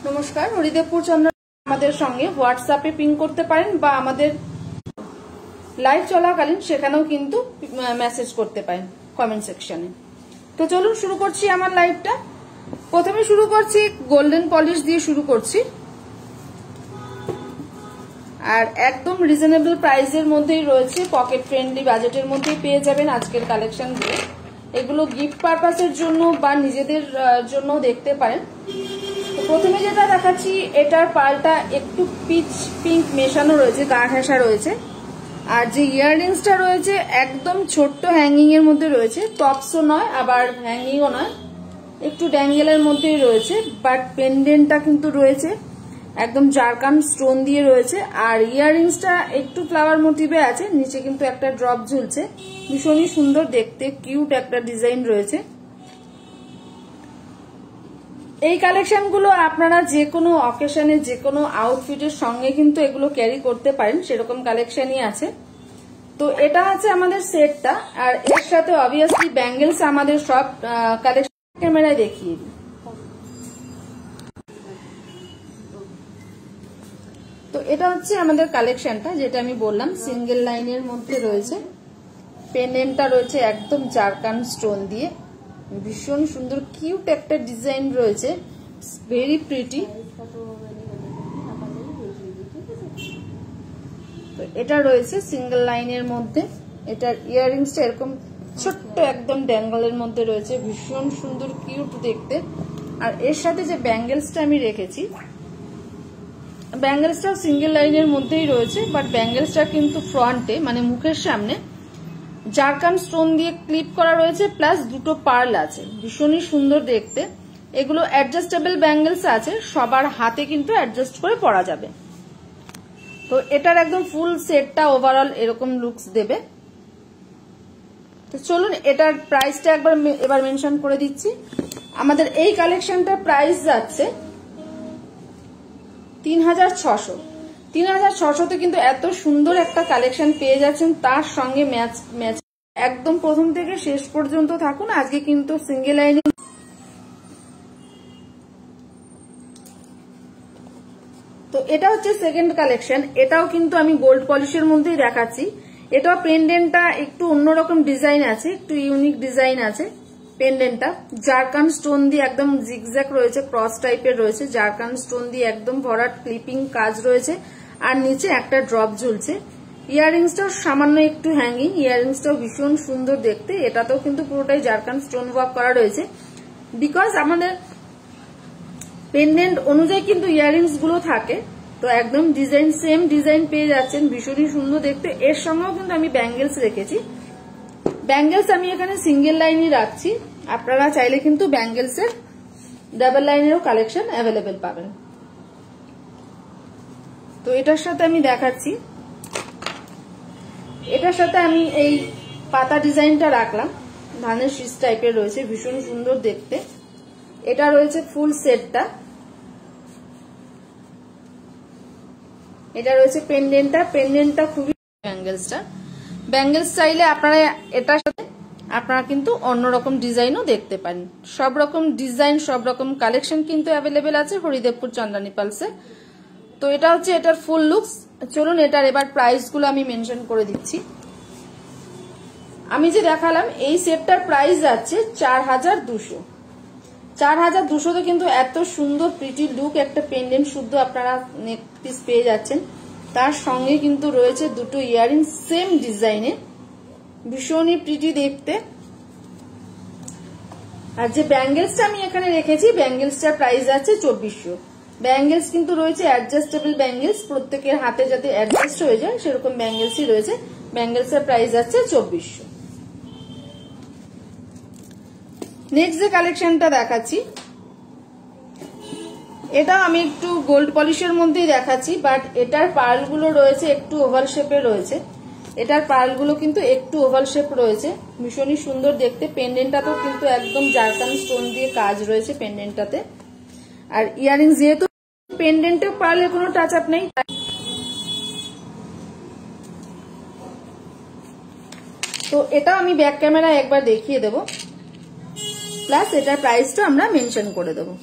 নমস্কার, হরিদেবপুর চন্দ্র আমাদের সঙ্গে হোয়াটসঅ্যাপে পিং করতে পারেন বা আমাদের লাইভ চলাকালীন সেখানেও কিন্তু মেসেজ করতে পারেন কমেন্ট সেকশনে। তো চলুন শুরু করছি আমার লাইভটা। প্রথমে শুরু করছি গোল্ডেন পলিশ দিয়ে শুরু করছি, আর একদম রিজনেবল প্রাইসের মধ্যেই রয়েছে, পকেট ফ্রেন্ডলি বাজেটের মধ্যেই পেয়ে যাবেন আজকের কালেকশনগুলো। এগুলো গিফট পারপাসের জন্য বা নিজেদের জন্য দেখতে পারেন। তো প্রথমে যেটা দেখাচ্ছি, এটার পালটা একটু পিচ পিঙ্ক মেশানো রয়েছে, গা ঘেঁষা রয়েছে। আর যে ইয়াররিংসটা রয়েছে একদম ছোট্ট হ্যাঙ্গিং এর মধ্যে রয়েছে, টপসও নয় আবার হ্যাঙ্গিংও নয়, একটু ড্যাঙ্গেলের মধ্যেই রয়েছে। বাট পেন্ডেন্টটা কিন্তু রয়েছে একদম জারকান স্টোন দিয়ে রয়েছে। আর ইয়াররিংসটা একটু ফ্লাওয়ার মোটিভে আছে, নিচে কিন্তু একটা ড্রপ ঝুলছে, ভীষণই সুন্দর দেখতে, কিউট একটা ডিজাইন রয়েছে। এই কালেকশনগুলো আপনারা যে কোনো অকেশনে যে কোনো আউটফিটের সঙ্গে কিন্তু এগুলো ক্যারি করতে পারেন, সেরকম কালেকশনই আছে। তো এটা আছে আমাদের সেটটা, আর এর সাথে অবভিয়াসলি ব্যাঙ্গেলস আমাদের সব কালেকশন ক্যামেরায় দেখিয়ে দিই। তো এটা হচ্ছে আমাদের কালেকশনটা, যেটা আমি বললাম সিঙ্গেল লাইনের মধ্যে রয়েছে। পেন্ডেন্টটা রয়েছে একদম জারকান স্টোন দিয়ে, ভীষণ সুন্দর কিউট একটা ডিজাইন রয়েছে, ভেরি প্রিটি। তো এটা রয়েছে সিঙ্গেল লাইনের মধ্যে। এটার ইয়াররিংসটা এরকম ছোট্ট একদম ড্যাঙ্গলের মধ্যে রয়েছে, ভীষণ সুন্দর কিউট দেখতে। আর এর সাথে যে ব্যাঙ্গেলসটা আমি রেখেছি, ব্যাঙ্গেলসটা সিঙ্গেল লাইনের মধ্যেই রয়েছে, বাট ব্যাঙ্গেলসটা কিন্তু ফ্রন্টে মানে মুখের সামনে জারকান স্টোন দিয়ে ক্লিপ করা রয়েছে, প্লাস দুটো পার্ল আছে, ভীষণই সুন্দর দেখতে। এগুলো অ্যাডজাস্টেবল ব্যাঙ্গেলস আছে, সবার হাতে কিন্তু অ্যাডজাস্ট করে পরা যাবে। তো এটার একদম ফুল সেটটা ওভারঅল এরকম লুকস দেবে। তো চলুন এটার প্রাইসটা এবার মেনশন করে দিচ্ছি। আমাদের এই কালেকশনটার প্রাইস যাচ্ছে 3600। 3600তে কিন্তু এত সুন্দর একটা কালেকশন পেয়ে যাচ্ছেন, তার সঙ্গে ম্যাচ একদম প্রথম থেকে শেষ পর্যন্ত থাকুন। আজকে কিন্তু সিঙ্গেল লাইনে। তো এটা হচ্ছে সেকেন্ড কালেকশন, এটাও কিন্তু আমি গোল্ড পলিশের মধ্যেই দেখাচ্ছি। এটাও পেন্ডেন্টটা একটু অন্যরকম ডিজাইন আছে, একটু ইউনিক ডিজাইন আছে। পেন্ডেন্টটা জারকান স্টোন দিয়ে একদম জিগজ্যাগ রয়েছে, ক্রস টাইপের রয়েছে, জারকান স্টোন দিয়ে একদম ভরাট ক্লিপিং কাজ রয়েছে, আর নিচে একটা ড্রপ ঝুলছে। ইয়াররিংসটাও সামান্য একটু হ্যাঙ্গিং, ইয়াররিংসটাও ভীষণ সুন্দর দেখতে। এটাতেও কিন্তু পুরোটাই জারকান স্টোন ওয়ার্ক করা রয়েছে, বিকজ আমাদের পেন্ডেন্ট অনুযায়ী কিন্তু ইয়াররিংস গুলো থাকে। তো একদম ডিজাইন সেম ডিজাইন পেয়ে যাচ্ছেন, ভীষণই সুন্দর দেখতে। এর সঙ্গেও কিন্তু আমি ব্যাঙ্গেলস রেখেছি। ব্যাঙ্গেলস আমি এখানে সিঙ্গেল লাইনই রাখছি, আপনারা চাইলে কিন্তু ব্যাঙ্গেলসের ডাবল লাইনেরও কালেকশন অ্যাভেলেবেল পাবেন। তো এটার সাথে আমি দেখাচ্ছি, এটার সাথে আমি এই পাতা ডিজাইনটা রাখলাম, ধানের শীষ টাইপের রয়েছে, ভীষণ সুন্দর দেখতে। এটা রয়েছে ফুল সেটটা, এটা রয়েছে পেন্ডেন্টটা খুবই ব্যাঙ্গেলস চাইলে আপনারা এটার সাথে আপনারা কিন্তু অন্যরকম ডিজাইনও দেখতে পারেন। সব রকম ডিজাইন সব রকম কালেকশন কিন্তু অ্যাভেলেবেল আছে হরিদেবপুর চন্দ্রানী পালসে। তো এটা হচ্ছে এটার ফুল লুকস। চলুন এটার এবার প্রাইস গুলো আমি মেনশন করে দিচ্ছি। আমি যে দেখালাম এই সেটটার প্রাইস যাচ্ছে 4200। 4200তে কিন্তু এত সুন্দর প্রিটি লুক একটা পেন্ডেন্ট শুদ্ধ আপনারা নেক পিস পেয়ে যাচ্ছেন। তার সঙ্গে কিন্তু রয়েছে দুটো ইয়াররিং সেম ডিজাইনে, ভীষণই প্রিটি দেখতে। আর যে ব্যাঙ্গেলসটা আমি এখানে রেখেছি, ব্যাঙ্গেলসটার প্রাইস আছে 2400। ব্যাঙ্গেলস কিন্তু রয়েছে অ্যাডজাস্টেবল ব্যাঙ্গেলস, প্রত্যেকের হাতে যাতে অ্যাডজাস্ট হয়ে যায় সেরকম ব্যাঙ্গেলসই রয়েছে। ব্যাঙ্গেলসের প্রাইস আছে 2400। নেক্সট যে কালেকশনটা দেখাচ্ছি, এটা আমি একটু গোল্ড পলিশের মধ্যেই দেখাচ্ছি, বাট এটার পার্লগুলো রয়েছে একটু ওভাল শেপে রয়েছে। এটার পার্লগুলো কিন্তু একটু ওভাল শেপ রয়েছে, ভীষণই সুন্দর দেখতে। পেন্ডেন্টটাতেও কিন্তু একদম জারকান স্টোন দিয়ে কাজ রয়েছে পেন্ডেন্টটাতে। আর ইয়ারিং যেহেতু পেন্ডেন্টে পার্লের কোনো টাচ আপ নেই, তো এটাও আমি ব্যাক ক্যামেরায় একবার দেখিয়ে দেবো, প্লাস এটার প্রাইসটা আমরা মেনশন করে দেবো।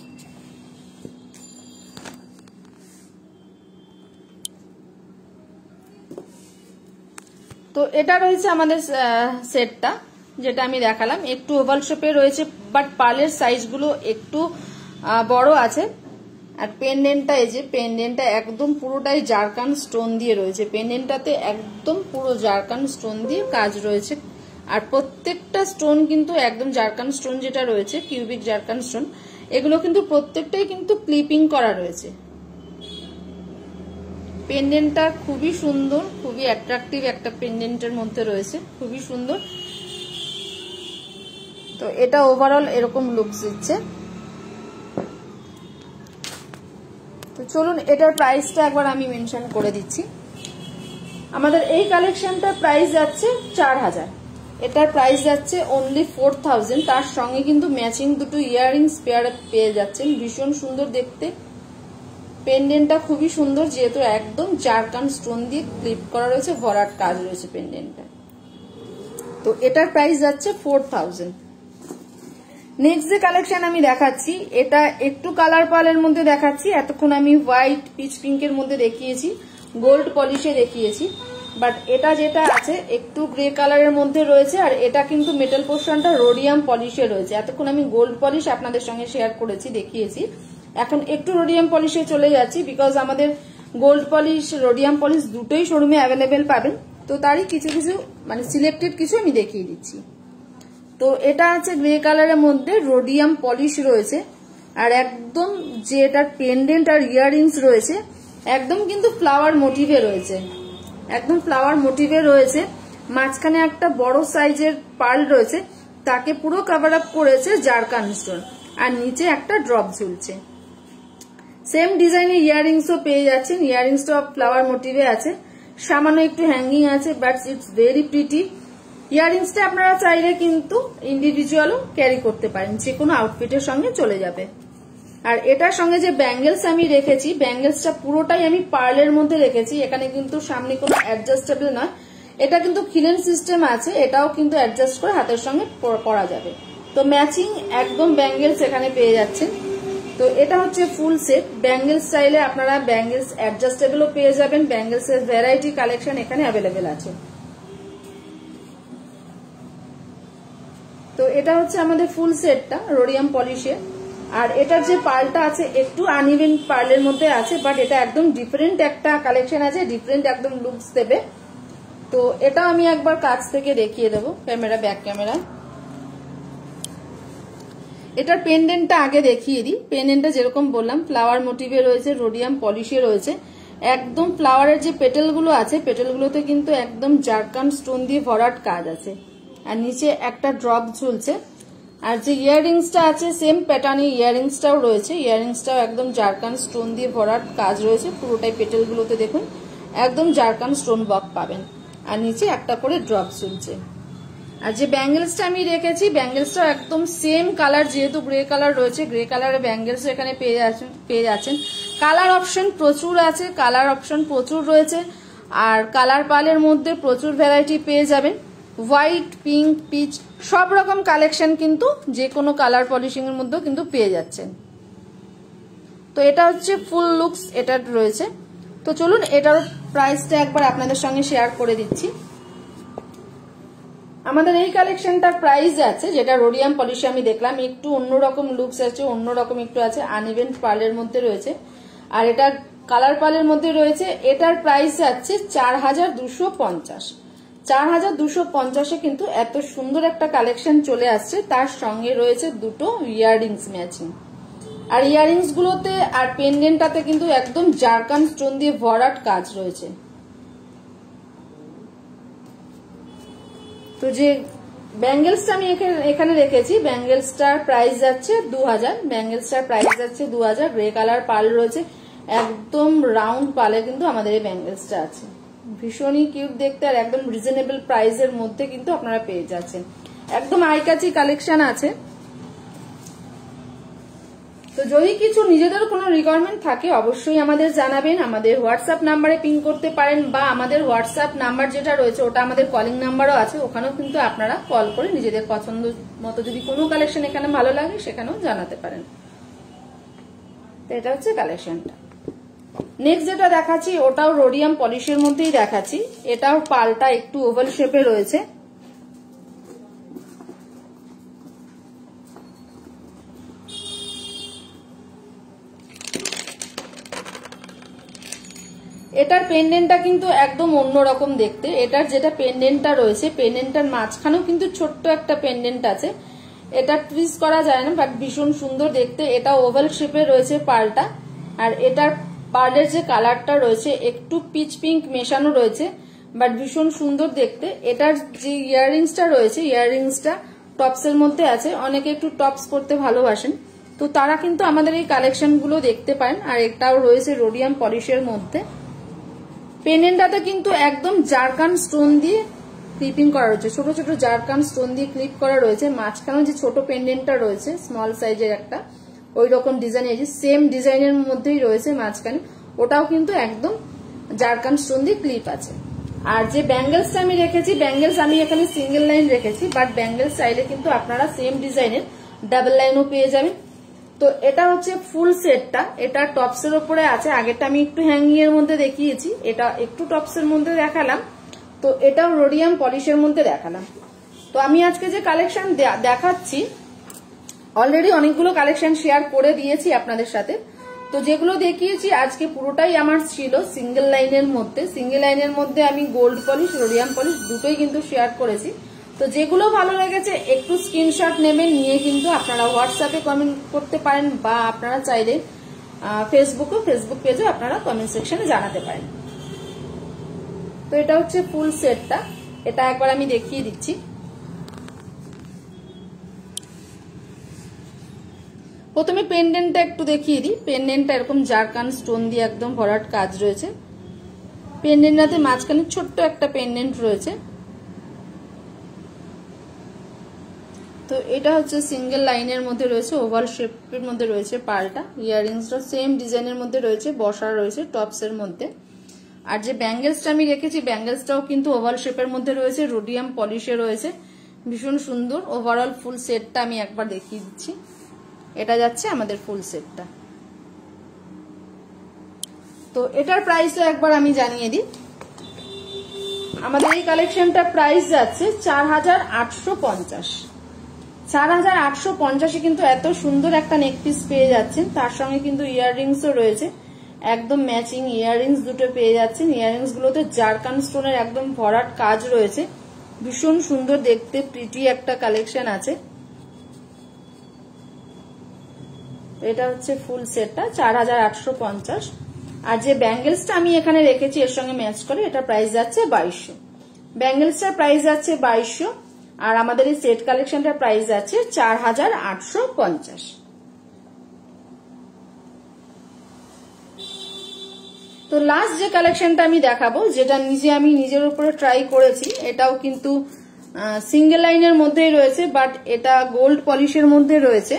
তো এটা রয়েছে আমাদের সেটটা, যেটা আমি দেখালাম, একটু ওভাল শেপে রয়েছে, বাট পার্লের সাইজগুলো একটু বড় আছে। আর পেন্ডেন্টটা, এই যে পেন্ডেন্টটা একদম পুরোটাই জারকান স্টোন দিয়ে রয়েছে, পেন্ডেন্টটাতে একদম পুরো জারকান স্টোন দিয়ে কাজ রয়েছে। আর প্রত্যেকটা স্টোন কিন্তু একদম জারকান স্টোন যেটা রয়েছে, কিউবিক জারকান স্টোন, এগুলো কিন্তু প্রত্যেকটাই কিন্তু ক্লিপিং করা রয়েছে। পেন্ডেন্টটা খুবই সুন্দর, খুবই অ্যাট্রাকটিভ একটা পেন্ডেন্টের মধ্যে রয়েছে, খুবই সুন্দর। তো এটা ওভারঅল এরকম লুকস দিচ্ছে। তো চলুন এটার প্রাইসটা একবার আমি মেনশন করে দিচ্ছি। আমাদের এই কালেকশনটার প্রাইস যাচ্ছে 4000, এটার প্রাইস যাচ্ছে অনলি 4000। তার সঙ্গে কিন্তু ম্যাচিং দুটো ইয়াররিংস পেয়ার পেয়ে যাচ্ছেন, ভীষণ সুন্দর দেখতে। পেন্ডেন্টটা খুবই সুন্দর, যেহেতু একদম জারকান স্টোন দিয়ে ক্লিপ করা রয়েছে, ভরাট কাজ রয়েছে পেন্ডেন্টটা। তো এটার প্রাইস যাচ্ছে 4000। নেক্সট যে কালেকশন আমি দেখাচ্ছি, এটা একটু কালার পালের মধ্যে দেখাচ্ছি। এতক্ষণ আমি হোয়াইট পিচ পিঙ্কের মধ্যে দেখিয়েছি, গোল্ড পলিশে দেখিয়েছি, বাট এটা যেটা আছে একটু গ্রে কালারের মধ্যে রয়েছে। আর এটা কিন্তু মেটাল পোর্শনটা রোডিয়াম পলিশে রয়েছে। এতক্ষণ আমি গোল্ড পলিশ আপনাদের সঙ্গে শেয়ার করেছি, দেখিয়েছি। এখন একটু রোডিয়াম পলিশে চলে যাচ্ছি, বিকজ আমাদের গোল্ড পলিশ, রোডিয়াম পলিশ দুটোই শোরুমে অ্যাভেলেবেল পাবেন। তো তারই কিছু কিছু মানে সিলেক্টেড কিছু আমি দেখিয়ে দিচ্ছি। তো এটা আছে গ্রে কালারের মধ্যে, রোডিয়াম পলিশ রয়েছে। আর একদম যে এটার পেন্ডেন্ট আর ইয়াররিংস রয়েছে একদম কিন্তু ফ্লাওয়ার মোটিভে রয়েছে, একদম ফ্লাওয়ার মোটিভে রয়েছে। মাঝখানে একটা বড় সাইজের পার্ল রয়েছে, তাকে পুরো কভার আপ করেছে জারকান স্টোন। আর নিচে একটা ড্রপ ঝুলছে। সেম ডিজাইনের ইয়াররিংসও পেয়ে যাচ্ছেন, ইয়াররিংসটা ফ্লাওয়ার মোটিভে আছে, সামান্য একটু হ্যাঙ্গিং আছে, বাট ইটস ভেরি প্রিটি। ইয়াররিংসটা আপনারা চাইলে কিন্তু ইন্ডিভিজুয়ালও ক্যারি করতে পারেন, যে কোনো আউটফিটের সঙ্গে চলে যাবে। আর এটার সঙ্গে যে ব্যাঙ্গেলস আমি রেখেছি, ব্যাঙ্গেলসটা পুরোটাই আমি পার্লের মধ্যে রেখেছি। এখানে কিন্তু সামনে কোনো অ্যাডজাস্টেবল নয়, এটা কিন্তু খিলেন সিস্টেম আছে, এটাও কিন্তু অ্যাডজাস্ট করে হাতের সঙ্গে পরা যাবে। তো ম্যাচিং একদম ব্যাঙ্গেলস এখানে পেয়ে যাচ্ছেন। তো এটা হচ্ছে ফুল সেট। ব্যাঙ্গেলস চাইলে আপনারা ব্যাঙ্গেলস অ্যাডজাস্টেবলও পেয়ে যাবেন, ব্যাঙ্গেলসের ভ্যারাইটি কালেকশন এখানে অ্যাভেলেবেল আছে। তো এটা হচ্ছে আমাদের ফুল সেটটা রোডিয়াম পলিশে। আর এটার যে পার্লটা আছে একটু আনইভেন পার্লের মধ্যে আছে, বাট এটা একদম ডিফারেন্ট একটা কালেকশন আছে, ডিফারেন্ট একদম লুকস দেবে। তো এটা আমি একবার কাছ থেকে দেখিয়ে দেবো, ক্যামেরা, ব্যাক ক্যামেরা। এটার পেন্ডেন্টটা আগে দেখিয়ে দিই। পেন্ডেন্টটা যেরকম বললাম ফ্লাওয়ার মোটিভে রয়েছে, রোডিয়াম পলিশে রয়েছে। একদম ফ্লাওয়ারের যে পেটেলগুলো আছে, পেটেলগুলোতে কিন্তু একদম জারকান স্টোন দিয়ে ভরাট কাজ আছে। আর নিচে একটা ড্রপ ঝুলছে। আর যে ইয়াররিংসটা আছে সেম প্যাটার্নে ইয়াররিংসটাও রয়েছে, ইয়াররিংসটাও একদম জারকান স্টোন দিয়ে ভরাট কাজ রয়েছে। পুরোটাই পেটেলগুলোতে দেখুন একদম জারকান স্টোন ওয়ার্ক পাবেন। আর নিচে একটা করে ড্রপ ঝুলছে। আর যে ব্যাঙ্গেলসটা আমি রেখেছি, ব্যাঙ্গেলসটা একদম সেম কালার, যেহেতু গ্রে কালার রয়েছে, গ্রে কালারের ব্যাঙ্গেলস এখানে পেয়ে যাচ্ছেন। কালার অপশন প্রচুর আছে, কালার অপশন প্রচুর রয়েছে। আর কালার পালের মধ্যে প্রচুর ভ্যারাইটি পেয়ে যাবেন, হোয়াইট, পিঙ্ক, পিচ, সব রকম কালেকশন কিন্তু যে কোনো কালার পলিশিং এর মধ্যেও কিন্তু পেয়ে যাচ্ছেন। তো এটা হচ্ছে ফুল লুকস এটার রয়েছে। তো চলুন এটার প্রাইসটা একবার আপনাদের সঙ্গে শেয়ার করে দিচ্ছি। আমাদের এই কালেকশনটার প্রাইস আছে, যেটা রোডিয়াম পলিশে আমি দেখলাম, একটু অন্যরকম লুকস আছে, অন্যরকম একটু আছে, আনইভেন পার্লের মধ্যে রয়েছে। আর এটা কালার পার্লের মধ্যে রয়েছে। এটার প্রাইস আছে 4250। 4250-এ কিন্তু এত সুন্দর একটা কালেকশন চলে আসছে। তার সঙ্গে রয়েছে দুটো ইয়াররিংস ম্যাচিং। আর ইয়াররিংস গুলোতে আর পেন্ডেন্টটাতে কিন্তু একদম জারকান স্টোন দিয়ে ভরাট কাজ রয়েছে। তো যে ব্যাঙ্গেলসটা আমি এখানে রেখেছি, ব্যাঙ্গেলসটার প্রাইস যাচ্ছে 2000। ব্যাঙ্গেলসটার প্রাইস যাচ্ছে 2000। গ্রে কালার পার্ল রয়েছে, একদম রাউন্ড পালে কিন্তু আমাদের এই ব্যাঙ্গেলসটা আছে। ভীষণই কিউট দেখতে, আর একদম রিজনেবল প্রাইসের মধ্যে কিন্তু আপনারা পেয়ে যাচ্ছেন। একদম আইকাচি কালেকশন আছে। তো যদি কিছু নিজেদের কোনো রিকোয়ারমেন্ট থাকে অবশ্যই আমাদের জানাবেন। আমাদের হোয়াটসঅ্যাপ নাম্বারে পিং করতে পারেন, বা আমাদের হোয়াটসঅ্যাপ নাম্বার যেটা রয়েছে ওটা আমাদের কলিং নাম্বারও আছে, ওখানেও কিন্তু আপনারা কল করে নিজেদের পছন্দ মতো যদি কোনো কালেকশন এখানে ভালো লাগে সেখানেও জানাতে পারেন। তো এটা হচ্ছে কালেকশনটা। নেক্সট যেটা দেখাচ্ছি ওটাও রোডিয়াম পলিশের মধ্যেই দেখাচ্ছি। এটাও পালটা একটু ওভাল শেপে রয়েছে। এটার পেন্ডেন্টটা কিন্তু একদম অন্যরকম দেখতে। এটার যেটা পেন্ডেন্টটা রয়েছে, পেন্ডেন্টটার মাঝখানেও কিন্তু ছোট্ট একটা পেন্ডেন্ট আছে। এটা টুইস্ট করা যায় না, বাট ভীষণ সুন্দর দেখতে। এটা ওভাল শেপে রয়েছে পার্লটা। আর এটার পার্লের যে কালারটা রয়েছে একটু পিচ পিঙ্ক মেশানো রয়েছে, বাট ভীষণ সুন্দর দেখতে। এটার যে ইয়াররিংসটা রয়েছে, ইয়াররিংসটা টপসের মধ্যে আছে। অনেকে একটু টপস করতে ভালোবাসেন, তো তারা কিন্তু আমাদের এই কালেকশনগুলো দেখতে পারেন। আর এটাও রয়েছে রোডিয়াম পলিশের মধ্যে। পেন্ডেন্টটাতে কিন্তু একদম জারকান স্টোন দিয়ে ক্লিপিং করা রয়েছে, ছোট ছোট জারকান স্টোন দিয়ে ক্লিপ করা রয়েছে। মাঝখানে যে ছোট পেন্ডেন্টটা রয়েছে স্মল সাইজের একটা, ওই রকম ডিজাইন, এই যে সেম ডিজাইনের মধ্যেই রয়েছে মাঝখানে, ওটাও কিন্তু একদম জারকান স্টোন দিয়ে ক্লিপ আছে। আর যে ব্যাঙ্গেলসটা আমি রেখেছি, ব্যাঙ্গেলস আমি এখানে সিঙ্গেল লাইন রেখেছি, বাট ব্যাঙ্গেলস চাইলে কিন্তু আপনারা সেম ডিজাইনের ডাবল লাইনও পেয়ে যাবেন। তো এটা হচ্ছে ফুল সেটটা। এটা টপসের উপরে আছে। আগেরটা আমি একটু হ্যাঙ্গিং এর মধ্যে দেখিয়েছি, এটা একটু টপসের মধ্যে দেখালাম। তো এটাও রোডিয়াম পলিশের মধ্যে দেখালাম। তো আমি আজকে যে কালেকশন দেখাচ্ছি, অলরেডি অনেকগুলো কালেকশন শেয়ার করে দিয়েছি আপনাদের সাথে। তো যেগুলো দেখিয়েছি আজকে পুরোটাই আমার ছিল সিঙ্গেল লাইনের মধ্যে। সিঙ্গেল লাইনের মধ্যে আমি গোল্ড পলিশ, রোডিয়াম পলিশ দুটোই কিন্তু শেয়ার করেছি। তো যেগুলো ভালো লেগেছে একটু স্ক্রিনশট নেবেন, নিয়ে কিন্তু আপনারা হোয়াটসঅ্যাপে কমেন্ট করতে পারেন, বা আপনারা চাইলে ফেসবুক পেজে আপনারা কমেন্ট সেকশনে জানাতে পারেন। তো এটা হচ্ছে ফুল সেটটা। এটা একবার আমি দেখিয়ে দিচ্ছি। প্রথমে পেন্ডেন্টটা একটু দেখিয়ে দিই। পেন্ডেন্টটা এরকম জারকান স্টোন দিয়ে একদম ভরাট কাজ রয়েছে। পেন্ডেন্টটাতে মাঝখানে ছোট্ট একটা পেন্ডেন্ট রয়েছে। তো এটা হচ্ছে সিঙ্গেল লাইনের মধ্যে রয়েছে, ওভাল শেপের মধ্যে রয়েছে পার্লটা। ইয়াররিংসটা সেম ডিজাইনের মধ্যে রয়েছে, বসা রয়েছে টপসের মধ্যে। আর যে ব্যাঙ্গেলসটা আমি রেখেছি, ব্যাঙ্গেলসটাও কিন্তু ওভাল শেপের মধ্যে রয়েছে, রোডিয়াম পলিশে রয়েছে, ভীষণ সুন্দর। ওভারঅল ফুল সেটটা আমি একবার দেখিয়ে দিচ্ছি। এটা যাচ্ছে আমাদের ফুল সেটটা। তো এটার প্রাইসও একবার আমি জানিয়ে দিই। আমাদের এই কালেকশনটার প্রাইস যাচ্ছে 4850। 4850 কিন্তু এত সুন্দর একটা নেক পিস পেয়ে যাচ্ছেন। তার সঙ্গে কিন্তু ইয়াররিংসও রয়েছে, একদম ম্যাচিং ইয়াররিংস দুটো পেয়ে যাচ্ছেন। ইয়াররিংস গুলোতে জারকান স্টোনের একদম ভরাট কাজ রয়েছে, ভীষণ সুন্দর দেখতে, প্রিটি একটা কালেকশন আছে। এটা হচ্ছে ফুল সেটটা 4850। আর যে ব্যাঙ্গেলসটা আমি এখানে রেখেছি এর সঙ্গে ম্যাচ করে, এটা প্রাইস যাচ্ছে 2200। ব্যাঙ্গেলসটার প্রাইস যাচ্ছে 2200। আর আমাদের এই সেট কালেকশনটার প্রাইস যাচ্ছে 4850। তো লাস্ট যে কালেকশনটা আমি দেখাবো, যেটা আমি নিজের উপরে ট্রাই করেছি, এটাও কিন্তু সিঙ্গেল লাইনের মধ্যেই রয়েছে, বাট এটা গোল্ড পলিশের মধ্যে রয়েছে।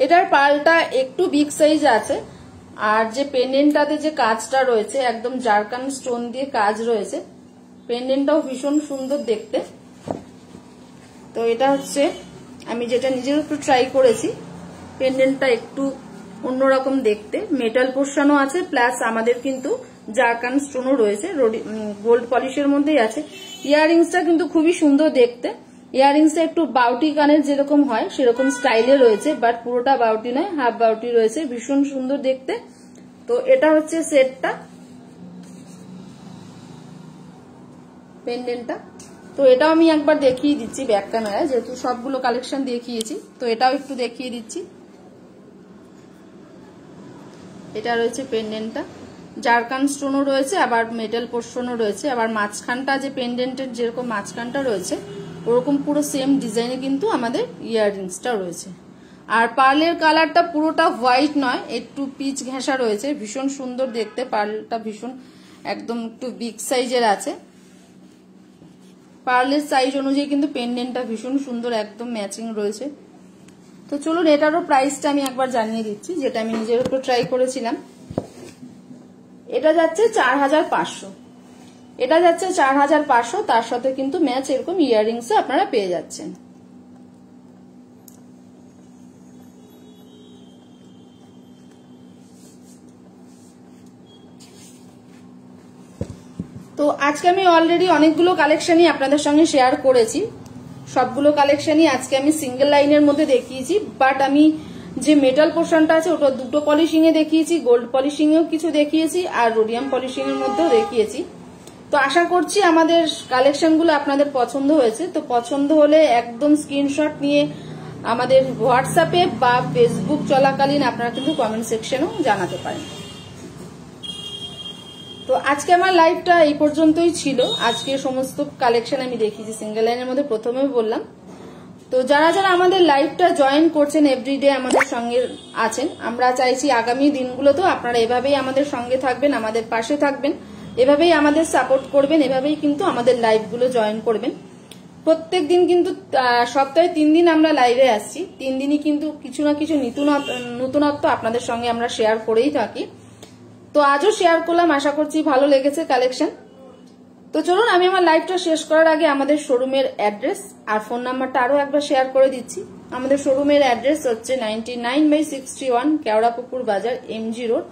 এটার পালটা একটু বিগ সাইজ আছে। আর যে পেন্ডেন্টটাতে যে কাজটা রয়েছে একদম জারকান স্টোন দিয়ে কাজ রয়েছে, পেন্ডেন্টটাও ভীষণ সুন্দর দেখতে। তো এটা হচ্ছে আমি যেটা নিজের একটু ট্রাই করেছি। পেন্ডেন্টটা একটু অন্যরকম দেখতে, মেটাল পোর্শনও আছে, প্লাস আমাদের কিন্তু জারকান স্টোনও রয়েছে, গোল্ড পলিশের মধ্যেই আছে। ইয়াররিংসটা কিন্তু খুবই সুন্দর দেখতে। ইয়াররিংসটা একটু বাউটি কানের যেরকম হয় সেরকম স্টাইলে রয়েছে, বাট পুরোটা বাউটি নয়, হাফ বাউটি রয়েছে, ভীষণ সুন্দর দেখতে। তো এটা হচ্ছে সেটটা, পেন্ডেন্টটা। তো এটাও আমি একবার দেখিয়ে দিচ্ছি ব্যাক ক্যামেরায়, যেহেতু সবগুলো কালেকশন দেখিয়েছি। তো এটাও একটু দেখিয়ে দিচ্ছি। এটা রয়েছে পেন্ডেন্টটা, জারকান স্টোনও রয়েছে, আবার মেটাল পোর্শনও রয়েছে। আবার মাঝখানটা যে পেন্ডেন্টের যেরকম মাঝখানটা রয়েছে ওরকম পুরো সেম ডিজাইনে কিন্তু আমাদের ইয়াররিংসটা রয়েছে। আর পার্লের কালারটা পুরোটা হোয়াইট নয়, একটু পিচ ঘেঁষা রয়েছে, ভীষণ সুন্দর দেখতে। পার্লটা ভীষণ একদম একটু বিগ সাইজের আছে। পার্লের সাইজ অনুযায়ী কিন্তু পেন্ডেন্টটা ভীষণ সুন্দর, একদম ম্যাচিং রয়েছে। তো চলুন এটারও প্রাইসটা আমি একবার জানিয়ে দিচ্ছি, যেটা আমি নিজের উপর ট্রাই করেছিলাম। এটা যাচ্ছে 4500। এটা যাচ্ছে 4500, তার সাথে কিন্তু ম্যাচ এরকম ইয়াররিংসও আপনারা পেয়ে যাচ্ছেন। তো আজকে আমি অলরেডি অনেকগুলো কালেকশনই আপনাদের সঙ্গে শেয়ার করেছি, সবগুলো কালেকশনই আজকে আমি সিঙ্গেল লাইনের মধ্যে দেখিয়েছি। বাট আমি যে মেটাল পোর্শনটা আছে ওটা দুটো পলিশিং এ দেখিয়েছি, গোল্ড পলিশিং এও কিছু দেখিয়েছি, আর রোডিয়াম পলিশিং এর মধ্যেও দেখিয়েছি। তো আশা করছি আমাদের কালেকশনগুলো আপনাদের পছন্দ হয়েছে। তো পছন্দ হলে একদম স্ক্রিনশট নিয়ে আমাদের হোয়াটসঅ্যাপে বা ফেসবুক চলাকালীন আপনারা কিন্তু কমেন্ট সেকশনেও জানাতে পারেন। তো আজকে আমার লাইভটা এই পর্যন্তই ছিল। আজকে সমস্ত কালেকশন আমি দেখিয়েছি সিঙ্গেল লাইনের মধ্যে, প্রথমেই বললাম। তো যারা যারা আমাদের লাইভটা জয়েন করছেন, এভরিডে আমাদের সঙ্গে আছেন, আমরা চাইছি আগামী দিনগুলোতেও আপনারা এভাবেই আমাদের সঙ্গে থাকবেন, আমাদের পাশে থাকবেন, এভাবেই আমাদের সাপোর্ট করবেন, এভাবেই কিন্তু আমাদের লাইভগুলো জয়েন করবেন। প্রত্যেক দিন কিন্তু সপ্তাহে 3 দিন আমরা লাইভে আসছি, 3 দিনই কিন্তু কিছু না কিছু নতুনত্ব আপনাদের সঙ্গে আমরা শেয়ার করেই থাকি। তো আজও শেয়ার করলাম, আশা করছি ভালো লেগেছে কালেকশন। তো চলুন আমি আমার লাইভটা শেষ করার আগে আমাদের শোরুমের অ্যাড্রেস আর ফোন নাম্বারটা আরো একবার শেয়ার করে দিচ্ছি। আমাদের শোরুমের অ্যাড্রেস হচ্ছে 99/61 Keorapukur Bazar, MG road,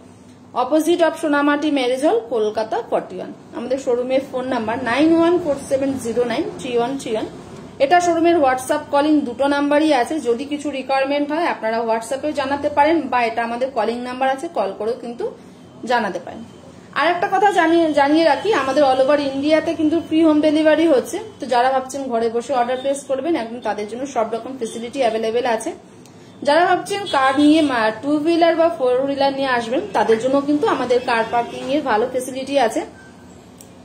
opposite of Sonamati marriage hall, Kolkata 41। আমাদের শোরুমের ফোন নাম্বার 9147093131। এটা শোরুমের হোয়াটসঅ্যাপ কলিং দুটো নাম্বারই আছে, যদি কিছু রিকোয়ারমেন্ট হয় আপনারা হোয়াটসঅ্যাপেও জানাতে পারেন, বা এটা আমাদের কলিং নাম্বার আছে, কল করেও কিন্তু জানাতে পারেন। আর একটা কথা জানিয়ে রাখি, আমাদের অল ওভার ইন্ডিয়াতে কিন্তু ফ্রি হোম ডেলিভারি হচ্ছে। তো যারা ভাবছেন ঘরে বসে অর্ডার প্লেস করবেন, একদম তাদের জন্য সব রকম ফেসিলিটি অ্যাভেলেবেল আছে। যারা ভাবছেন কার নিয়ে 2 হুইলার বা 4 হুইলার নিয়ে আসবেন, তাদের জন্য কিন্তু আমাদের কার পার্কিং এর ভালো ফেসিলিটি আছে।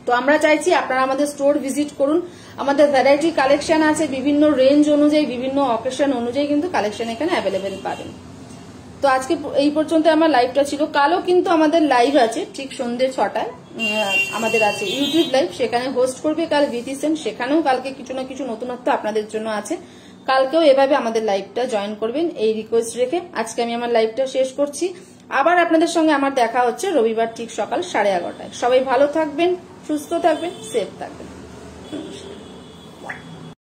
তো আমরা চাইছি আপনারা আমাদের স্টোর ভিজিট করুন, আমাদের ভ্যারাইটি কালেকশন আছে, বিভিন্ন রেঞ্জ অনুযায়ী, বিভিন্ন অকেশন অনুযায়ী কিন্তু কালেকশন এখানে অ্যাভেলেবেল পাবেন। তো আজকে এই পর্যন্ত আমার লাইভটা ছিল। কালও কিন্তু আমাদের লাইভ আছে ঠিক সন্ধ্যে 6টায়, আমাদের আছে ইউটিউব লাইভ, সেখানে হোস্ট করবে কাল বিতিসেন, সেখানেও কালকে কিছু না কিছু নতুনত্ব আপনাদের জন্য আছে। কালকেও এভাবে আমাদের লাইভটা জয়েন করবেন এই রিকোয়েস্ট রেখে আজকে আমি আমার লাইভটা শেষ করছি। আবার আপনাদের সঙ্গে আমার দেখা হচ্ছে রবিবার ঠিক সকাল 11:30টায়। সবাই ভালো থাকবেন, সুস্থ থাকবেন, সেফ থাকবেন।